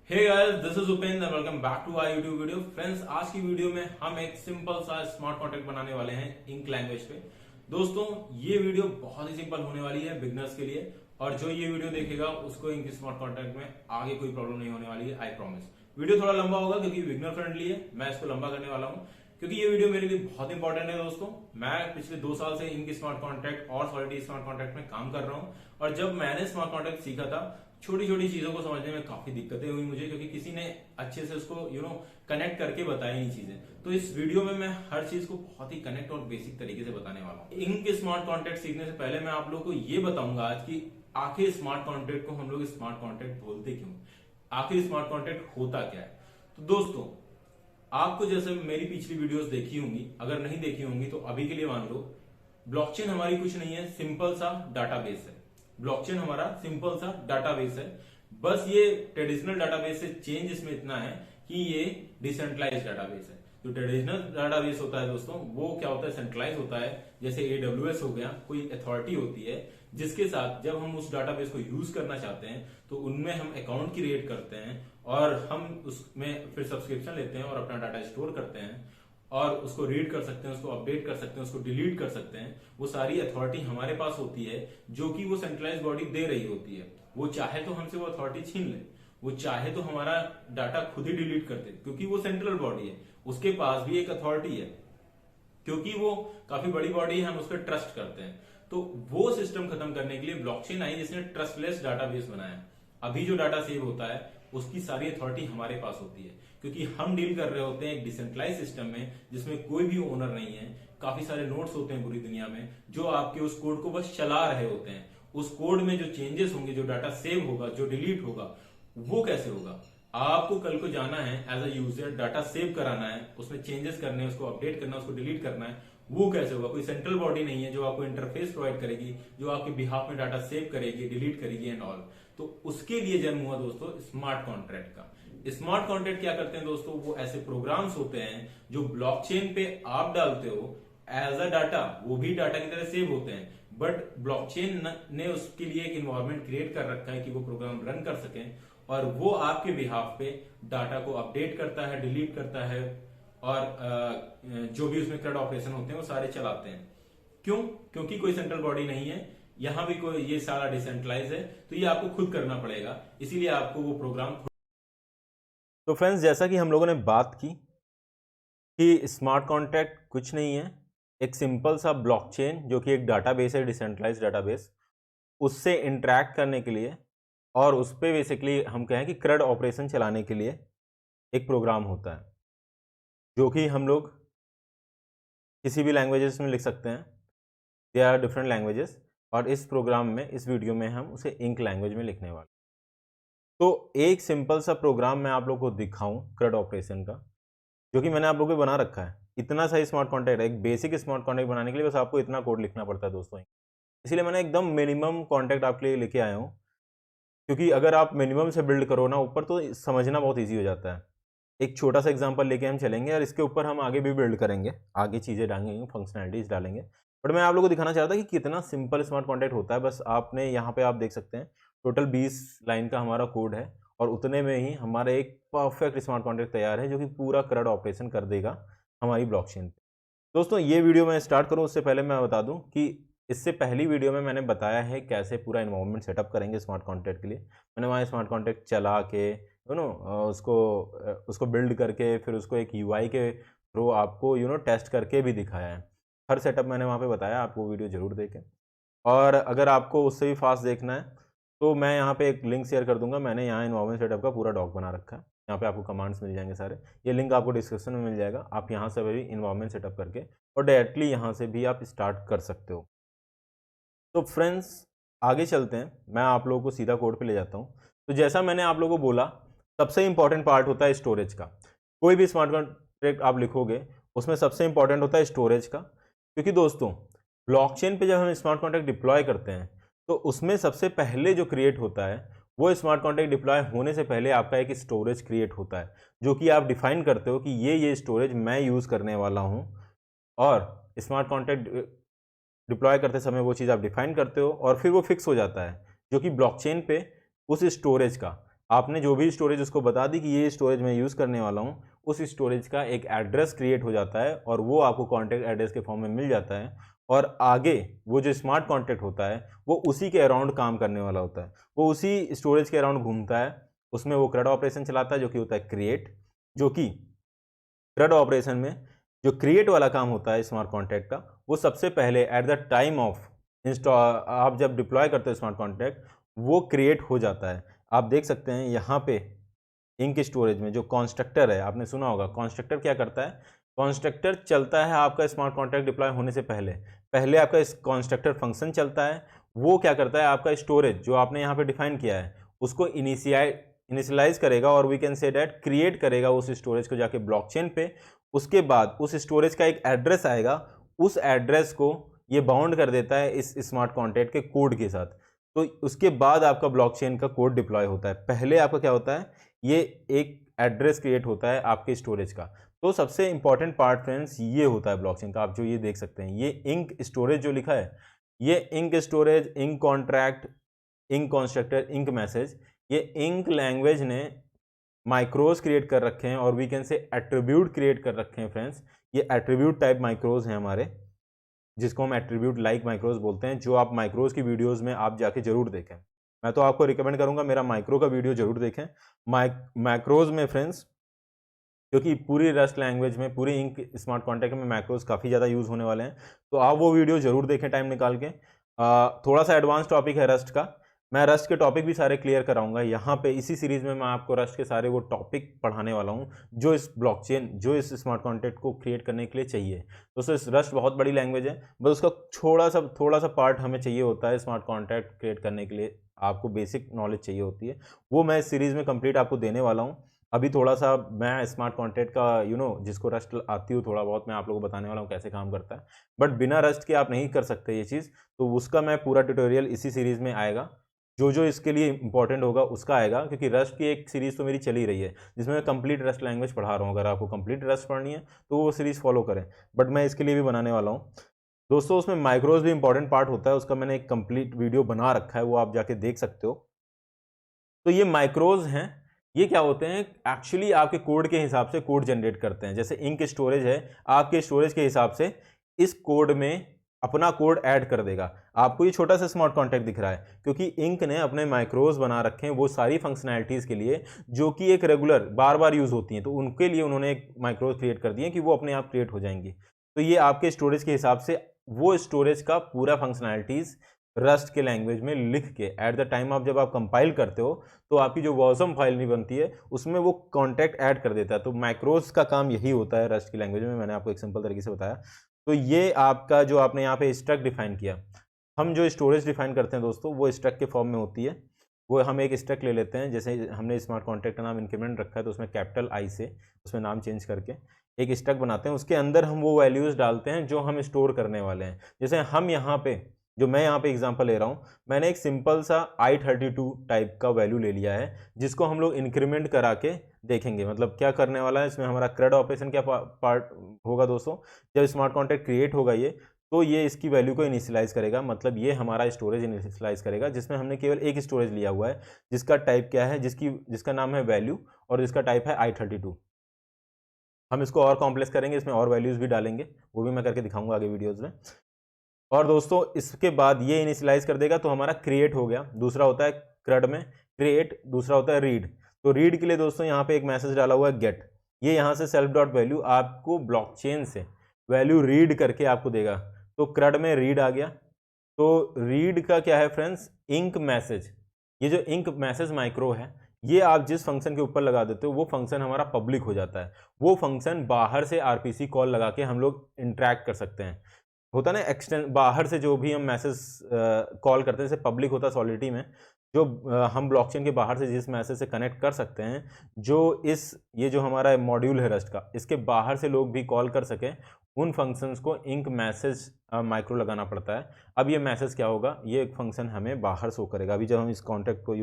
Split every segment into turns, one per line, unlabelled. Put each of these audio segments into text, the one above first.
Hey guys, this is Upendra and welcome back to our YouTube video. Friends, आज की video में हम एक सिंपल सा स्मार्ट कॉन्ट्रैक्ट बनाने वाले हैं इंक लैंग्वेज पे। दोस्तों, ये वीडियो बहुत ही सिंपल होने वाली है बिगनर्स के लिए, और जो ये वीडियो देखेगा उसको इंक स्मार्ट कॉन्ट्रैक्ट में आगे कोई प्रॉब्लम नहीं होने वाली है, आई प्रॉमिस। वीडियो थोड़ा लंबा होगा क्योंकि बिगनर फ्रेंडली है, मैं इसको लंबा करने वाला हूँ क्योंकि ये वीडियो मेरे लिए बहुत इंपॉर्टेंट है। दोस्तों, मैं पिछले 2 साल से इंक स्मार्ट कॉन्ट्रैक्ट और सॉलिडिटी स्मार्ट कॉन्ट्रैक्ट में काम कर रहा हूँ, और जब मैंने स्मार्ट कॉन्ट्रैक्ट सीखा था, छोटी छोटी चीजों को समझने में काफी दिक्कतें हुई मुझे, क्योंकि किसी ने अच्छे से उसको कनेक्ट करके बताई नहीं चीजें। तो इस वीडियो में मैं हर चीज को बहुत ही कनेक्ट और बेसिक तरीके से बताने वाला हूँ। इनके स्मार्ट कॉन्ट्रैक्ट सीखने से पहले मैं आप लोगों को ये बताऊंगा आज कि आखिर स्मार्ट कॉन्ट्रैक्ट को हम लोग स्मार्ट कॉन्ट्रैक्ट बोलते क्यों, आखिर स्मार्ट कॉन्ट्रैक्ट होता क्या है। तो दोस्तों, आपको जैसे मेरी पिछली वीडियोस देखी होंगी, अगर नहीं देखी होंगी तो अभी के लिए मान लो, ब्लॉकचेन हमारी कुछ नहीं है, सिंपल सा डाटाबेस है। ब्लॉकचेन हमारा सिंपल सा डाटाबेस है। बस ये ट्रेडिशनल डाटाबेस से चेंज इसमें इतना है कि ये डिसेंट्रलाइज डाटाबेस है। जो ट्रेडिशनल डाटाबेस होता है दोस्तों, वो क्या होता है, सेंट्रलाइज होता है। जैसे AWS हो गया, कोई अथॉरिटी होती है जिसके साथ जब हम उस डाटाबेस को यूज करना चाहते हैं तो उनमें हम अकाउंट क्रिएट करते हैं और हम उसमें फिर सब्सक्रिप्शन लेते हैं और अपना डाटा स्टोर करते हैं और उसको रीड कर सकते हैं, उसको अपडेट कर सकते हैं, उसको डिलीट कर सकते हैं। वो सारी अथॉरिटी हमारे पास होती है, जो कि वो सेंट्रलाइज बॉडी दे रही होती है। वो चाहे तो हमसे वो अथॉरिटी छीन ले, वो चाहे तो हमारा डाटा खुद ही डिलीट कर दे, क्योंकि वो सेंट्रल बॉडी है, उसके पास भी एक अथॉरिटी है, क्योंकि वो काफी बड़ी बॉडी है, हम उस पर ट्रस्ट करते हैं। तो वो सिस्टम खत्म करने के लिए ब्लॉकचेन आई, जिसने ट्रस्टलेस डाटाबेस बनाया। अभी जो डाटा सेव होता है उसकी सारी अथॉरिटी हमारे पास होती है, क्योंकि हम डील कर रहे होते हैं एक डिसेंट्रलाइज सिस्टम में जिसमें कोई भी ओनर नहीं है। काफी सारे नोड्स होते हैं पूरी दुनिया में जो आपके उस कोड को बस चला रहे होते हैं। उस कोड में जो चेंजेस होंगे, जो डाटा सेव होगा, जो डिलीट होगा, वो कैसे होगा। आपको कल को जाना है as a user, data save कराना है, उसमें चेंजेस करने हैं, उसको अपडेट करना है, उसको डिलीट करना है। वो कैसे होगा। कोई सेंट्रल बॉडी नहीं है जो आपको इंटरफेस प्रोवाइड करेगी, जो आपके बिहाफ में डाटा सेव करेगी, डिलीट करेगी एंड ऑल। तो उसके लिए जन्म हुआ दोस्तों स्मार्ट कॉन्ट्रैक्ट का। स्मार्ट कॉन्ट्रैक्ट क्या करते हैं दोस्तों, वो ऐसे प्रोग्राम्स होते हैं जो ब्लॉकचेन पे आप डालते हो एज अ डाटा, वो भी डाटा की तरह सेव होते हैं, बट ब्लॉकचेन ने उसके लिए एक इन्वायरमेंट क्रिएट कर रखा है कि वो प्रोग्राम रन कर सकें, और वो आपके बिहाफ पे डाटा को अपडेट करता है, डिलीट करता है, और जो भी उसमें क्रेड ऑपरेशन होते हैं वो सारे चलाते हैं। क्यों? क्योंकि कोई सेंट्रल बॉडी नहीं है, यहां भी कोई, ये सारा डिसेंट्रलाइज है, तो ये आपको खुद करना पड़ेगा, इसीलिए आपको वो प्रोग्राम। तो फ्रेंड्स, जैसा कि हम लोगों ने बात की कि स्मार्ट कॉन्ट्रैक्ट कुछ नहीं है, एक सिंपल सा ब्लॉकचेन जो कि एक डाटाबेस है, डिसेंट्रलाइज डाटाबेस, उससे इंटरेक्ट करने के लिए और उस पर बेसिकली हम कहें कि CRUD ऑपरेशन चलाने के लिए एक प्रोग्राम होता है, जो कि हम लोग किसी भी लैंग्वेजेस में लिख सकते हैं। दे आर डिफरेंट लैंग्वेजेस, और इस प्रोग्राम में, इस वीडियो में हम उसे इंक लैंग्वेज में लिखने वाले। तो एक सिंपल सा प्रोग्राम मैं आप लोग को दिखाऊं CRUD ऑपरेशन का, जो कि मैंने आप लोगों को बना रखा है। इतना सा स्मार्ट कॉन्ट्रैक्ट, एक बेसिक स्मार्ट कॉन्ट्रैक्ट बनाने के लिए बस आपको इतना कोड लिखना पड़ता है दोस्तों। इसीलिए मैंने एकदम मिनिमम कॉन्ट्रैक्ट आपके लिए लेके आया हूँ, क्योंकि अगर आप मिनिमम से बिल्ड करो ना ऊपर, तो समझना बहुत ईजी हो जाता है। एक छोटा सा एग्जांपल लेके हम चलेंगे और इसके ऊपर हम आगे भी बिल्ड करेंगे, आगे चीज़ें डालेंगे, फंक्शनैलिटीज डालेंगे। बट मैं आप लोगों को दिखाना चाहता था कि कितना सिंपल स्मार्ट कॉन्ट्रैक्ट होता है। बस आपने यहाँ पे आप देख सकते हैं, टोटल 20 लाइन का हमारा कोड है, और उतने में ही हमारा एक परफेक्ट स्मार्ट कॉन्ट्रैक्ट तैयार है, जो कि पूरा CRUD ऑपरेशन कर देगा हमारी ब्लॉकचेन पे। दोस्तों, ये वीडियो मैं स्टार्ट करूँ उससे पहले मैं बता दूं कि इससे पहली वीडियो में मैंने बताया है कैसे पूरा इन्वायरमेंट सेटअप करेंगे स्मार्ट कॉन्ट्रैक्ट के लिए। मैंने वहाँ स्मार्ट कॉन्ट्रैक्ट चला के उसको बिल्ड करके, फिर उसको एक UI के थ्रू आपको टेस्ट करके भी दिखाया है। हर सेटअप मैंने वहाँ पे बताया, आप वो वीडियो जरूर देखें। और अगर आपको उससे भी फास्ट देखना है तो मैं यहाँ पे एक लिंक शेयर कर दूंगा। मैंने यहाँ इन्वायरमेंट सेटअप का पूरा डॉक बना रखा है, यहाँ पे आपको कमांड्स मिल जाएंगे सारे। ये लिंक आपको डिस्क्रिप्शन में मिल जाएगा, आप यहाँ से भी इन्वायरमेंट सेटअप करके और डायरेक्टली यहाँ से भी आप स्टार्ट कर सकते हो। तो फ्रेंड्स, आगे चलते हैं, मैं आप लोगों को सीधा कोड पे ले जाता हूँ। तो जैसा मैंने आप लोगों को बोला, सबसे इंपॉर्टेंट पार्ट होता है स्टोरेज का। कोई भी स्मार्ट कॉन्ट्रैक्ट आप लिखोगे उसमें सबसे इंपॉर्टेंट होता है स्टोरेज का, क्योंकि दोस्तों ब्लॉकचेन पे जब हम स्मार्ट कॉन्ट्रैक्ट डिप्लॉय करते हैं तो उसमें सबसे पहले जो क्रिएट होता है, वो स्मार्ट कॉन्ट्रैक्ट डिप्लॉय होने से पहले आपका एक स्टोरेज क्रिएट होता है, जो कि आप डिफाइन करते हो कि ये स्टोरेज मैं यूज़ करने वाला हूँ। और स्मार्ट कॉन्ट्रैक्ट डिप्लॉय करते समय वो चीज़ आप डिफाइन करते हो और फिर वो फिक्स हो जाता है, जो कि ब्लॉकचेन पे उस स्टोरेज का आपने जो भी स्टोरेज उसको बता दी कि ये स्टोरेज मैं यूज़ करने वाला हूँ, उस स्टोरेज का एक एड्रेस क्रिएट हो जाता है और वो आपको कॉन्टैक्ट एड्रेस के फॉर्म में मिल जाता है। और आगे वो जो स्मार्ट कॉन्टैक्ट होता है वो उसी के अराउंड काम करने वाला होता है, वो उसी स्टोरेज के अराउंड घूमता है, उसमें वो CRUD ऑपरेशन चलाता है जो कि होता है क्रिएट। जो कि CRUD ऑपरेशन में जो क्रिएट वाला काम होता है स्मार्ट कॉन्टैक्ट का, वो सबसे पहले at the time of install, आप जब डिप्लॉय करते हो स्मार्ट कॉन्टैक्ट, वो क्रिएट हो जाता है। आप देख सकते हैं यहाँ पे इंक स्टोरेज में जो कंस्ट्रक्टर है, आपने सुना होगा कंस्ट्रक्टर क्या करता है। कंस्ट्रक्टर चलता है आपका स्मार्ट कॉन्टैक्ट डिप्लॉय होने से पहले पहले आपका इस कंस्ट्रक्टर फंक्शन चलता है। वो क्या करता है, आपका स्टोरेज जो आपने यहाँ पे डिफाइन किया है उसको इनिशियलाइज करेगा और we can say that create करेगा उस स्टोरेज को जाके ब्लॉकचेन पे। उसके बाद उस स्टोरेज का एक एड्रेस आएगा, उस एड्रेस को ये बाउंड कर देता है इस स्मार्ट कॉन्टैक्ट के कोड के साथ। तो उसके बाद आपका ब्लॉकचेन का कोड डिप्लॉय होता है। पहले आपका क्या होता है, ये एक एड्रेस क्रिएट होता है आपके स्टोरेज का। तो सबसे इंपॉर्टेंट पार्ट फ्रेंड्स ये होता है ब्लॉकचेन का। आप जो ये देख सकते हैं, ये इंक स्टोरेज जो लिखा है, ये ink storage, ink contract, ink constructor, ink message, ये इंक लैंग्वेज ने माइक्रोज क्रिएट कर रखे हैं और we can say attribute create कर रखे हैं फ्रेंड्स। ये एट्रीब्यूट टाइप माइक्रोज हैं हमारे, जिसको हम एट्रीब्यूट लाइक माइक्रोज बोलते हैं, जो आप माइक्रोज की वीडियोस में आप जाके जरूर देखें। मैं तो आपको रिकमेंड करूंगा मेरा माइक्रो का वीडियो जरूर देखें। मैक्रोज में फ्रेंड्स, क्योंकि पूरी रस्ट लैंग्वेज में, पूरी इंक स्मार्ट कॉन्टैक्ट में मैक्रोज काफ़ी ज़्यादा यूज़ होने वाले हैं, तो आप वो वीडियो जरूर देखें टाइम निकाल के। थोड़ा सा एडवांस टॉपिक है रस्ट का, मैं रस्ट के टॉपिक भी सारे क्लियर कराऊंगा यहाँ पे। इसी सीरीज में मैं आपको रस्ट के सारे वो टॉपिक पढ़ाने वाला हूँ जो इस ब्लॉकचेन, जो इस स्मार्ट कॉन्टैक्ट को क्रिएट करने के लिए चाहिए। दोस्तों रस्ट बहुत बड़ी लैंग्वेज है, बस उसका थोड़ा सा पार्ट हमें चाहिए होता है स्मार्ट कॉन्टैक्ट क्रिएट करने के लिए, आपको बेसिक नॉलेज चाहिए होती है, वो मैं इस सीरीज में कंप्लीट आपको देने वाला हूँ। अभी थोड़ा सा मैं स्मार्ट कॉन्टैक्ट का जिसको रस्ट आती हो थोड़ा बहुत, मैं आप लोगों को बताने वाला हूँ कैसे काम करता है। बट बिना रस्ट के आप नहीं कर सकते ये चीज़, तो उसका मैं पूरा ट्यूटोरियल इसी सीरीज में आएगा। जो जो इसके लिए इंपॉर्टेंट होगा उसका आएगा, क्योंकि रस्ट की एक सीरीज तो मेरी चली रही है जिसमें मैं कंप्लीट रस्ट लैंग्वेज पढ़ा रहा हूँ। अगर आपको कंप्लीट रस्ट पढ़नी है तो वो सीरीज फॉलो करें, बट मैं इसके लिए भी बनाने वाला हूँ दोस्तों। उसमें माइक्रोज भी इंपॉर्टेंट पार्ट होता है, उसका मैंने एक कंप्लीट वीडियो बना रखा है, वो आप जाके देख सकते हो। तो ये माइक्रोज हैं, ये क्या होते हैं, एक्चुअली आपके कोड के हिसाब से कोड जनरेट करते हैं। जैसे इंक स्टोरेज है, आपके स्टोरेज के हिसाब से इस कोड में अपना कोड ऐड कर देगा। आपको ये छोटा सा स्मार्ट कॉन्टैक्ट दिख रहा है क्योंकि इंक ने अपने माइक्रोज बना रखे हैं वो सारी फंक्शनैलिटीज के लिए जो कि एक रेगुलर बार बार यूज होती हैं, तो उनके लिए उन्होंने एक माइक्रोज क्रिएट कर दिए कि वो अपने आप क्रिएट हो जाएंगी। तो ये आपके स्टोरेज के हिसाब से वो स्टोरेज का पूरा फंक्शनैलिटीज रस्ट के लैंग्वेज में लिख के एट द टाइम आप जब आप कंपाइल करते हो तो आपकी जो वॉसम फाइल नहीं बनती है उसमें वो कॉन्टैक्ट ऐड कर देता है। तो माइक्रोज का काम यही होता है रस्ट की लैंग्वेज में, मैंने आपको एक सिंपल तरीके से बताया। तो ये आपका जो आपने यहाँ पे स्ट्रक्ट डिफाइन किया, हम जो स्टोरेज डिफाइन करते हैं दोस्तों वो स्ट्रक्ट के फॉर्म में होती है। वो हम एक स्ट्रक्ट ले लेते हैं, जैसे हमने स्मार्ट कॉन्टैक्ट का नाम इंक्रीमेंट रखा है तो उसमें कैपिटल आई से उसमें नाम चेंज करके एक स्ट्रक्ट बनाते हैं। उसके अंदर हम वो वैल्यूज़ डालते हैं जो हम स्टोर करने वाले हैं। जैसे हम यहाँ पे, जो मैं यहाँ पे एग्जांपल ले रहा हूँ, मैंने एक सिंपल सा i32 टाइप का वैल्यू ले लिया है जिसको हम लोग इंक्रीमेंट करा के देखेंगे। मतलब क्या करने वाला है इसमें, हमारा CRUD ऑपरेशन क्या पार्ट होगा दोस्तों, जब स्मार्ट कॉन्टैक्ट क्रिएट होगा ये, तो ये इसकी वैल्यू को इनिशियलाइज करेगा। मतलब ये हमारा स्टोरेज इनिशियलाइज करेगा जिसमें हमने केवल एक स्टोरेज लिया हुआ है जिसका टाइप क्या है, जिसका नाम है वैल्यू और जिसका टाइप है i32। हम इसको और कॉम्प्लेक्स करेंगे, इसमें और वैल्यूज़ भी डालेंगे, वो भी मैं करके दिखाऊंगा आगे वीडियोज़ में। और दोस्तों इसके बाद ये इनिशियलाइज कर देगा तो हमारा क्रिएट हो गया। दूसरा होता है CRUD में क्रिएट, दूसरा होता है रीड। तो रीड के लिए दोस्तों यहाँ पे एक मैसेज डाला हुआ है गेट, ये यहाँ से सेल्फ डॉट वैल्यू आपको ब्लॉकचेन से वैल्यू रीड करके आपको देगा। तो CRUD में रीड आ गया। तो रीड का क्या है फ्रेंड्स, इंक मैसेज। ये जो इंक मैसेज माइक्रो है, ये आप जिस फंक्शन के ऊपर लगा देते हो वो फंक्शन हमारा पब्लिक हो जाता है। वो फंक्शन बाहर से आरपीसी कॉल लगा के हम लोग इंटरेक्ट कर सकते हैं। होता ना एक्सटेंड, बाहर से जो भी हम मैसेज कॉल करते हैं, जैसे पब्लिक होता है सॉलिडिटी में, जो हम ब्लॉकचेन के बाहर से जिस मैसेज से कनेक्ट कर सकते हैं, जो ये जो हमारा मॉड्यूल है रस्ट का, इसके बाहर से लोग भी कॉल कर सकें, उन फंक्शंस को इंक मैसेज माइक्रो लगाना पड़ता है। अब ये मैसेज क्या होगा, ये एक फंक्शन हमें बाहर शो करेगा। अभी जब हम इस कॉन्टैक्ट को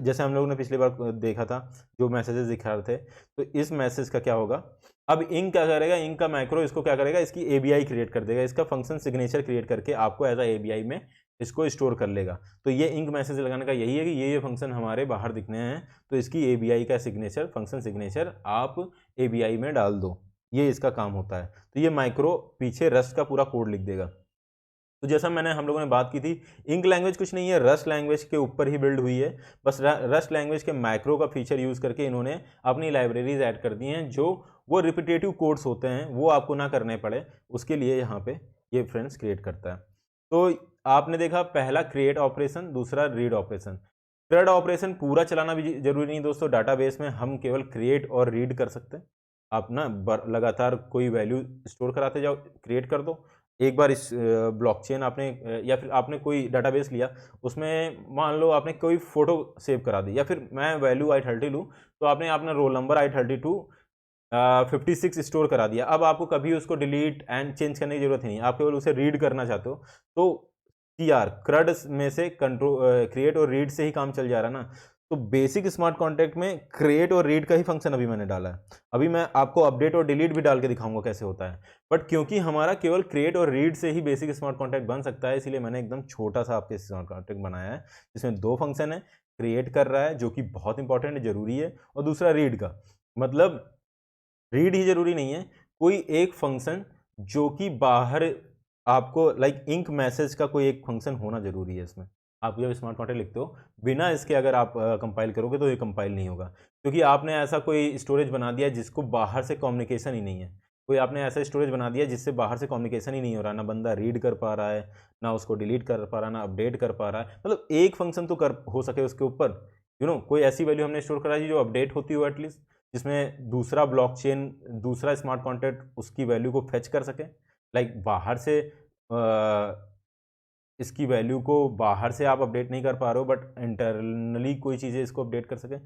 जैसे हम लोगों ने पिछली बार देखा था जो मैसेजेस दिखा रहे थे, तो इस मैसेज का क्या होगा, अब इंक क्या करेगा, इंक का माइक्रो इसको क्या करेगा, इसकी एबीआई क्रिएट कर देगा, इसका फंक्शन सिग्नेचर क्रिएट करके आपको एज अ एबीआई में इसको स्टोर कर लेगा। तो ये इंक मैसेज लगाने का यही है कि ये फंक्शन हमारे बाहर दिखने हैं, तो इसकी ABI का सिग्नेचर, फंक्शन सिग्नेचर आप ABI में डाल दो, ये इसका काम होता है। तो ये माइक्रो पीछे रस्ट का पूरा कोड लिख देगा। तो जैसा मैंने हम लोगों ने बात की थी, इंक लैंग्वेज कुछ नहीं है, रस्ट लैंग्वेज के ऊपर ही बिल्ड हुई है। बस रस्ट लैंग्वेज के माइक्रो का फीचर यूज करके इन्होंने अपनी लाइब्रेरीज ऐड कर दी हैं, जो वो रिपीटेटिव कोड्स होते हैं वो आपको ना करने पड़े, उसके लिए यहाँ पे ये फ्रेंड्स क्रिएट करता है। तो आपने देखा पहला क्रिएट ऑपरेशन, दूसरा रीड ऑपरेशन। थर्ड ऑपरेशन पूरा चलाना भी जरूरी नहीं दोस्तों, डाटाबेस में हम केवल क्रिएट और रीड कर सकते हैं। आप ना लगातार कोई वैल्यू स्टोर कराते जाओ, क्रिएट कर दो। एक बार इस ब्लॉकचेन आपने या फिर आपने कोई डाटाबेस लिया, उसमें मान लो आपने कोई फोटो सेव करा दी, या फिर मैं वैल्यू I30 लूँ, तो आपने अपना रोल नंबर I32 56 स्टोर करा दिया। अब आपको कभी उसको डिलीट एंड चेंज करने की जरूरत नहीं, आप केवल उसे रीड करना चाहते हो तो CRUD में से कंट्रोल क्रिएट और रीड से ही काम चल जा रहा है ना। तो बेसिक स्मार्ट कॉन्ट्रैक्ट में क्रिएट और रीड का ही फंक्शन अभी मैंने डाला है। अभी मैं आपको अपडेट और डिलीट भी डाल के दिखाऊंगा कैसे होता है, बट क्योंकि हमारा केवल क्रिएट और रीड से ही बेसिक स्मार्ट कॉन्ट्रैक्ट बन सकता है, इसलिए मैंने एकदम छोटा सा आपके स्मार्ट कॉन्ट्रैक्ट बनाया है, जिसमें 2 फंक्शन है। क्रिएट कर रहा है जो कि बहुत इंपॉर्टेंट है, जरूरी है, और दूसरा रीड का, मतलब रीड ही जरूरी नहीं है, कोई एक फंक्शन जो कि बाहर आपको लाइक इंक मैसेज का कोई एक फंक्शन होना जरूरी है इसमें। आप जब स्मार्ट कॉन्ट्रैक्ट लिखते हो, बिना इसके अगर आप कंपाइल करोगे तो ये कंपाइल नहीं होगा, क्योंकि आपने ऐसा कोई स्टोरेज बना दिया जिसको बाहर से कम्युनिकेशन ही नहीं है। कोई आपने ऐसा स्टोरेज बना दिया जिससे बाहर से कम्युनिकेशन ही नहीं हो रहा, ना बंदा रीड कर पा रहा है, ना उसको डिलीट कर पा रहा है, ना अपडेट कर पा रहा है, मतलब एक फंक्शन तो कर हो सके उसके ऊपर, कोई ऐसी वैल्यू हमने स्टोर कराई जो अपडेट होती हो एटलीस्ट, जिसमें दूसरा ब्लॉकचेन, दूसरा स्मार्ट कॉन्ट्रैक्ट उसकी वैल्यू को फेच कर सके। लाइक बाहर से इसकी वैल्यू को बाहर से आप अपडेट नहीं कर पा रहे हो, बट इंटरनली कोई चीज़ें इसको अपडेट कर सके,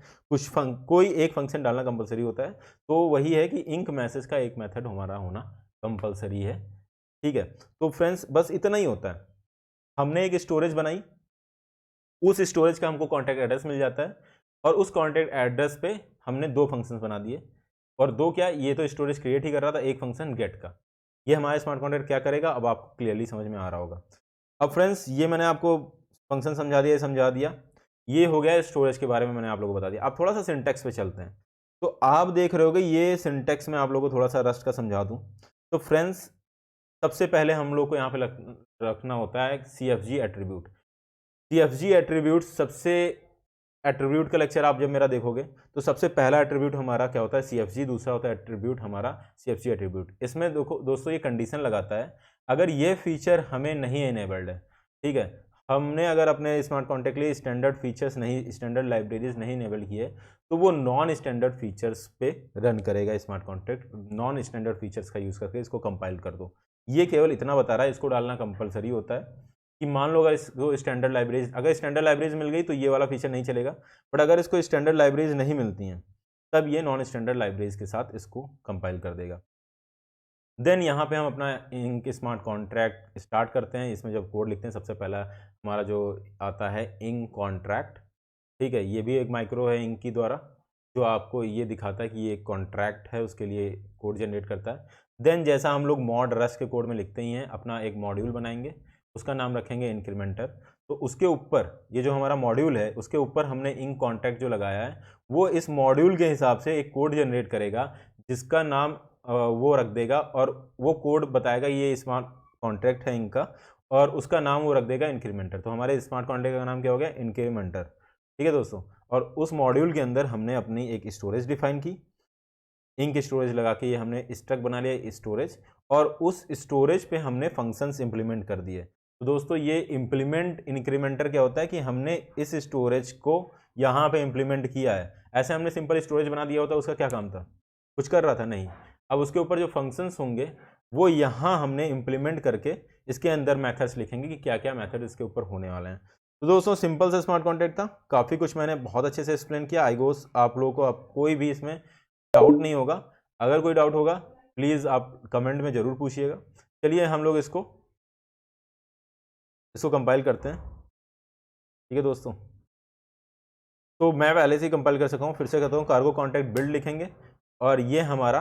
कोई एक फंक्शन डालना कंपलसरी होता है। तो वही है कि इंक मैसेज का एक मेथड हमारा होना कंपलसरी है। ठीक है, तो फ्रेंड्स बस इतना ही होता है। हमने एक स्टोरेज बनाई, उस स्टोरेज का हमको कॉन्टैक्ट एड्रेस मिल जाता है, और उस कॉन्टैक्ट एड्रेस पे हमने 2 फंक्शंस बना दिए, और 2 क्या, ये तो स्टोरेज क्रिएट ही कर रहा था, एक फंक्शन गेट का। ये हमारा स्मार्ट कॉन्ट्रैक्ट क्या करेगा, अब आपको क्लियरली समझ में आ रहा होगा। अब फ्रेंड्स ये मैंने आपको फंक्शन समझा दिया, ये हो गया स्टोरेज के बारे में, मैंने आप लोगों को बता दिया। अब थोड़ा सा सिंटैक्स पे चलते हैं। तो आप देख रहे होगे ये सिंटैक्स में आप लोगों को थोड़ा सा रस्ट का समझा दूं। तो फ्रेंड्स सबसे पहले हम लोग को यहाँ पे रखना होता है CFG एट्रीब्यूट। CFG एट्रीब्यूट सबसे, एट्रीब्यूट का लेक्चर आप जब मेरा देखोगे तो सबसे पहला एट्रीब्यूट हमारा क्या होता है, CFG, दूसरा होता है एट्रीब्यूट हमारा CFG एट्रीब्यूट। इसमें देखो दोस्तों, ये कंडीशन लगाता है अगर ये फीचर हमें नहीं एनेबल्ड है, ठीक है, हमने अगर अपने स्मार्ट कॉन्टैक्ट लिए स्टैंडर्ड फीचर्स नहीं, स्टैंडर्ड लाइब्रेरीज नहीं इनेबल किए, तो वो नॉन स्टैंडर्ड फीचर्स पे रन करेगा smart contact. Non standard features का यूज़ करके इसको कंपाइल कर दो, ये केवल इतना बता रहा है, इसको डालना कंपलसरी होता है कि मान लो अगर इसको स्टैंडर्ड लाइब्रेरीज, अगर स्टैंडर्ड लाइब्रेरीज मिल गई तो ये वाला फीचर नहीं चलेगा, बट अगर इसको स्टैंडर्ड लाइब्रेरीज नहीं मिलती हैं तब ये नॉन स्टैंडर्ड लाइब्रेरीज के साथ इसको कंपाइल कर देगा। देन यहाँ पे हम अपना इंक स्मार्ट कॉन्ट्रैक्ट स्टार्ट करते हैं। इसमें जब कोड लिखते हैं सबसे पहला हमारा जो आता है इंक कॉन्ट्रैक्ट, ठीक है, ये भी एक माइक्रो है इंक की द्वारा, जो आपको ये दिखाता है कि ये एक कॉन्ट्रैक्ट है, उसके लिए कोड जनरेट करता है। देन जैसा हम लोग मॉड रस्ट के कोड में लिखते ही हैं, अपना एक मॉड्यूल बनाएंगे, उसका नाम रखेंगे इंक्रीमेंटर। तो उसके ऊपर ये जो हमारा मॉड्यूल है उसके ऊपर हमने इंक कॉन्ट्रैक्ट जो लगाया है, वो इस मॉड्यूल के हिसाब से एक कोड जनरेट करेगा, जिसका नाम वो रख देगा, और वो कोड बताएगा ये स्मार्ट कॉन्ट्रैक्ट है इनका, और उसका नाम वो रख देगा इंक्रीमेंटर। तो हमारे स्मार्ट कॉन्ट्रैक्ट का नाम क्या हो गया, इंक्रीमेंटर। ठीक है दोस्तों, और उस मॉड्यूल के अंदर हमने अपनी एक स्टोरेज डिफाइन की, इंक स्टोरेज लगा के ये हमने स्ट्रक्ट बना लिया स्टोरेज, और उस स्टोरेज पे हमने फंक्शंस इंप्लीमेंट कर दिए। तो दोस्तों ये इंप्लीमेंट इंक्रीमेंटर क्या होता है कि हमने इस स्टोरेज को यहाँ पे इंप्लीमेंट किया है। ऐसे हमने सिंपल स्टोरेज बना दिया होता, उसका क्या काम था, कुछ कर रहा था नहीं। अब उसके ऊपर जो फंक्शंस होंगे वो यहाँ हमने इंप्लीमेंट करके इसके अंदर मेथड्स लिखेंगे कि क्या क्या मेथड इसके ऊपर होने वाले हैं। तो दोस्तों सिंपल सा स्मार्ट कॉन्ट्रैक्ट था, काफ़ी कुछ मैंने बहुत अच्छे से एक्सप्लेन किया। आई गोस आप लोगों को अब कोई भी इसमें डाउट नहीं होगा। अगर कोई डाउट होगा प्लीज़ आप कमेंट में ज़रूर पूछिएगा। चलिए हम लोग इसको कंपाइल करते हैं। ठीक है दोस्तों, तो मैं पहले से ही कंपाइल कर सका हूँ, फिर से कहता हूँ कार्गो कॉन्टैक्ट बिल्ड लिखेंगे, और ये हमारा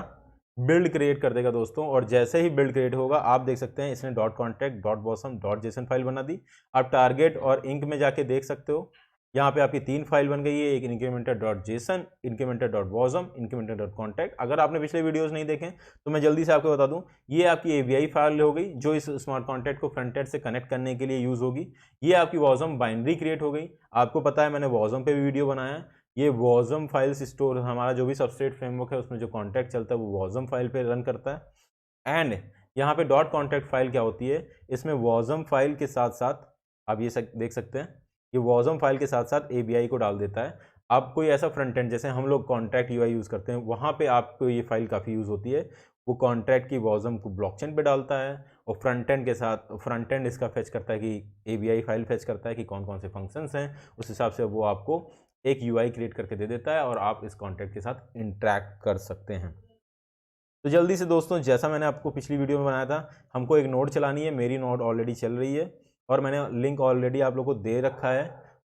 बिल्ड क्रिएट कर देगा दोस्तों। और जैसे ही बिल्ड क्रिएट होगा आप देख सकते हैं इसने dot contact dot bosom dot JSON file बना दी। आप टारगेट और इंक में जाके देख सकते हो, यहाँ पे आपकी 3 फाइल बन गई है, एक incrementer dot json, incrementer dot wasm, incrementer dot contract. अगर आपने पिछले वीडियोस नहीं देखे तो मैं जल्दी से आपको बता दूं, ये आपकी एपीआई फाइल हो गई जो इस स्मार्ट कॉन्टैक्ट को फ्रंट एंड से कनेक्ट करने के लिए यूज होगी। ये आपकी वॉजम बाइनरी क्रिएट हो गई। आपको पता है मैंने वॉजम पे भी वीडियो बनाया है। ये वॉजम फाइल्स स्टोर, हमारा जो भी सबस्ट्रेट फ्रेमवर्क है उसमें जो कॉन्टैक्ट चलता है वो वॉजम फाइल पे रन करता है। एंड यहाँ पे डॉट कॉन्टैक्ट फाइल क्या होती है, इसमें वॉजम फाइल के साथ साथ आप ये देख सकते हैं, ये वॉजम फाइल के साथ साथ एबीआई को डाल देता है। आप कोई ऐसा फ्रंट एंड, जैसे हम लोग कॉन्ट्रैक्ट यूआई यूज़ करते हैं, वहाँ पे आपको ये फाइल काफ़ी यूज़ होती है। वो कॉन्ट्रैक्ट की वॉजम को ब्लॉकचेन पे डालता है और फ्रंट एंड के साथ फ्रंट एंड इसका फेच करता है कि एबीआई फाइल फेच करता है कि कौन कौन से फंक्शंस हैं, उस हिसाब से वो आपको एक यूआई क्रिएट करके दे देता है और आप इस कॉन्ट्रैक्ट के साथ इंटरैक्ट कर सकते हैं। तो जल्दी से दोस्तों, जैसा मैंने आपको पिछली वीडियो में बनाया था, हमको एक नोड चलानी है। मेरी नोड ऑलरेडी चल रही है और मैंने लिंक ऑलरेडी आप लोगों को दे रखा है।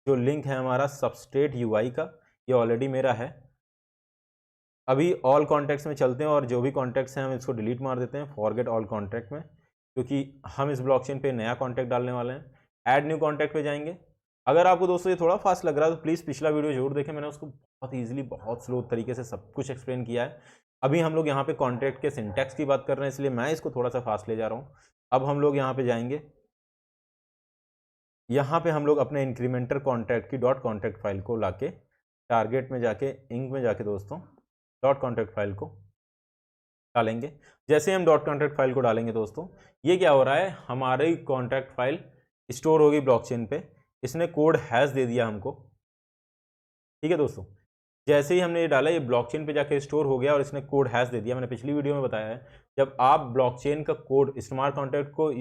जो लिंक है हमारा सबस्ट्रेट यूआई का, ये ऑलरेडी मेरा है। अभी ऑल कॉन्टैक्ट्स में चलते हैं और जो भी कॉन्टैक्ट्स हैं हम इसको डिलीट मार देते हैं फॉरगेट ऑल कॉन्टैक्ट में, क्योंकि हम इस ब्लॉकचेन पे नया कॉन्टैक्ट डालने वाले हैं। ऐड न्यू कॉन्टैक्ट पे जाएंगे। अगर आपको दोस्तों ये थोड़ा फास्ट लग रहा है तो प्लीज़ पिछला वीडियो जरूर देखें, मैंने उसको बहुत ईजिली बहुत स्लो तरीके से सब कुछ एक्सप्लेन किया है। अभी हम लोग यहाँ पे कॉन्टैक्ट के सिंटैक्स की बात कर रहे हैं, इसलिए मैं इसको थोड़ा सा फास्ट ले जा रहा हूँ। अब हम लोग यहाँ पे जाएंगे, यहाँ पे हम लोग अपने इंक्रीमेंटर कॉन्टैक्ट की डॉट कॉन्टैक्ट फाइल को लाके टारगेट में जाके इंक में जाके दोस्तों डॉट कॉन्टैक्ट फाइल को डालेंगे। जैसे हम डॉट कॉन्टैक्ट फाइल को डालेंगे दोस्तों, ये क्या हो रहा है, हमारी कॉन्टैक्ट फाइल स्टोर होगी ब्लॉकचेन पे। इसने कोड हैश दे दिया हमको, ठीक है दोस्तों। जैसे ही हमने ये डाला, ये ब्लॉकचेन पे जाके स्टोर हो गया और इसने कोड हैश दे दिया। मैंने पिछली वीडियो में बताया है, जब आप ब्लॉकचेन का कोड स्मार्ट कॉन्ट्रैक्ट को